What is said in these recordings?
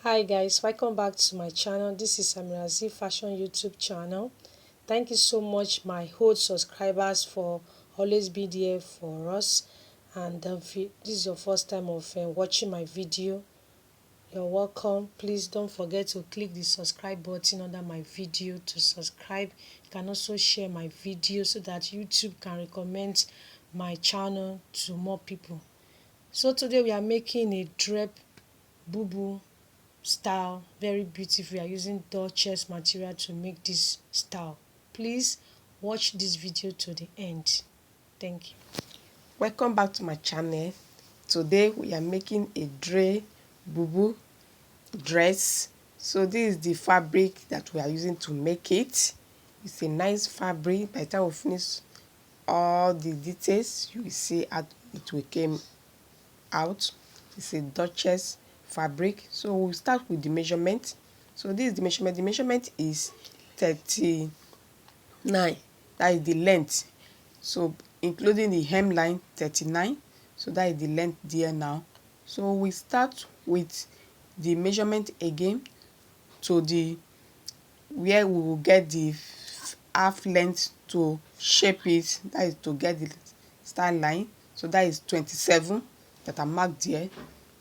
Hi guys, welcome back to my channel. This is Amirazi Fashion YouTube channel. Thank you so much my old subscribers for always being there for us. And if this is your first time of watching my video, you're welcome. Please don't forget to click the subscribe button under my video to subscribe. You can also share my video so that YouTube can recommend my channel to more people. So today we are making a drape bubu style, very beautiful. We are using Duchess material to make this style. Please watch this video to the end. Thank you. Welcome back to my channel. Today we are making a Drape Bubu dress. So this is the fabric that we are using to make it. It's a nice fabric. By the time we finish all the details, you will see how it will came out. It's a Duchess fabric. So we'll start with the measurement. So this is the measurement. The measurement is 39. That is the length. So including the hemline 39. So that is the length there now. So we start with the measurement again to the where we will get the half length to shape it, that is to get the style line. So that is 27 that I marked there.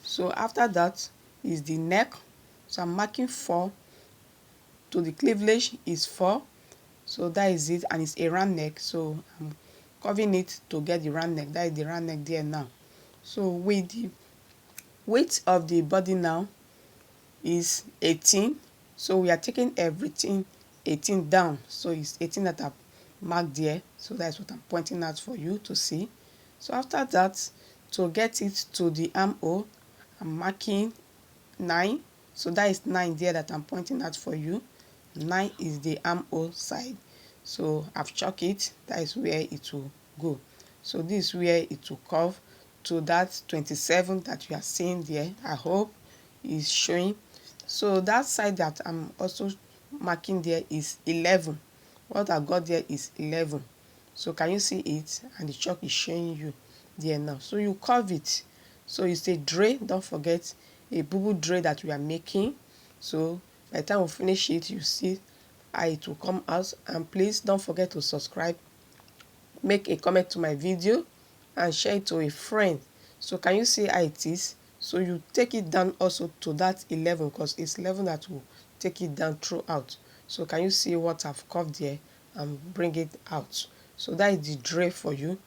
So after that is the neck. So I'm marking 4 to the cleavage is 4. So that is it, and it's a round neck. So I'm curving it to get the round neck. That is the round neck there now. So with the weight of the body now is 18. So we are taking everything 18 down. So it's 18 that I've marked there. So that's what I'm pointing out for you to see. So after that, to get it to the armhole, I'm marking 9. So that is 9 there that I'm pointing out for you. 9 is the armhole side. So I've chalked it. That is where it will go. So this is where it will curve to that 27 that you are seeing there. I hope is showing. So that side that I'm also marking there is 11. What I got there is 11. So can you see it? And the chalk is showing you there now. So you curve it. So it's a drape. Don't forget a bubu drape that we are making. So by the time we finish it, you see how it will come out. And please don't forget to subscribe, make a comment to my video, and share it to a friend. So can you see how it is? So you take it down also to that 11, because it's 11 that will take it down throughout. So can you see what I've curved there and bring it out? So that is the drape for you.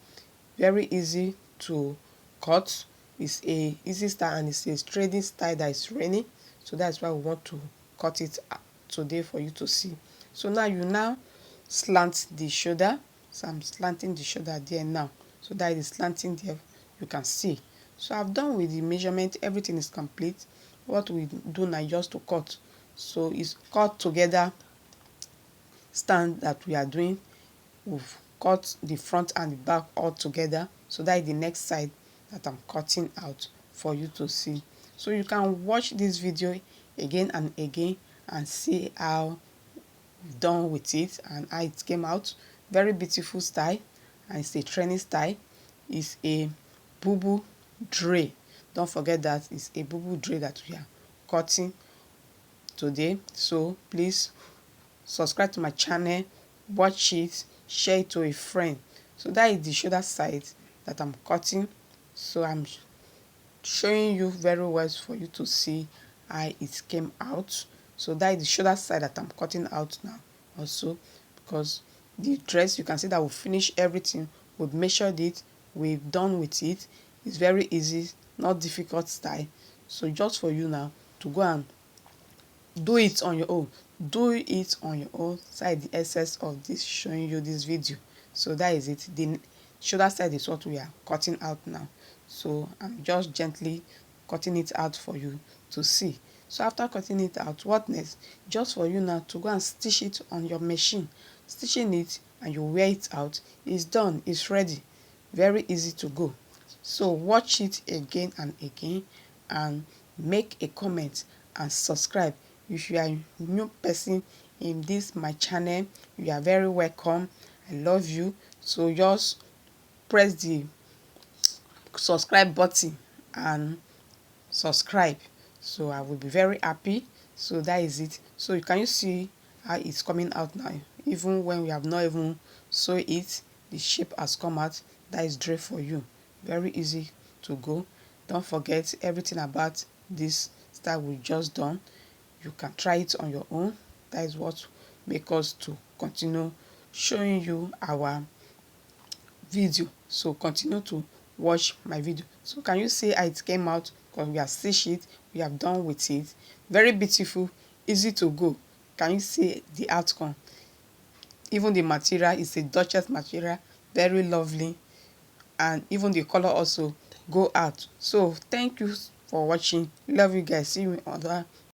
Very easy to cut. It's a easy style, and it's a trading style that is raining. So that's why we want to cut it today for you to see. So now you slant the shoulder. So I'm slanting the shoulder there now. So that is slanting there, you can see. So I've done with the measurement. Everything is complete. What we do now is just to cut. So it's cut together stand that we are doing. We've cut the front and the back all together. So that is the next side that I'm cutting out for you to see. So you can watch this video again and again and see how we've done with it and how it came out. Very beautiful style, and it's a training style. It's a bubu drape. Don't forget that it's a bubu drape that we are cutting today. So please subscribe to my channel, watch it, share it to a friend. So that is the shoulder side that I'm cutting. So I'm showing you very well for you to see how it came out. So that is the shoulder side that I'm cutting out now also, because the dress, you can see that we finished everything. We've measured it, we've done with it. It's very easy, not difficult style. So just for you now to go and do it on your own. Do it on your own side, the essence of this showing you this video. So that is it. The shoulder side is what we are cutting out now. So I'm just gently cutting it out for you to see. So after cutting it out, what next? Just for you now to go and stitch it on your machine. Stitching it and you wear it out, it's done, it's ready. Very easy to go. So watch it again and again and make a comment and subscribe. If you are a new person in this my channel, you are very welcome. I love you. So just press the subscribe button and subscribe So I will be very happy. So that is it. So can you see how it's coming out now? Even when we have not even sew it, the shape has come out. That is drape for you. Very easy to go. Don't forget everything about this style we just done. You can try it on your own. That is what make us to continue showing you our video. So continue to watch my video. So can you see how it came out? Because we have stitched it, we have done with it. Very beautiful, easy to go. Can you see the outcome? Even the material is a Duchess material, very lovely, and even the color also go out. So thank you for watching. Love you guys. See you in other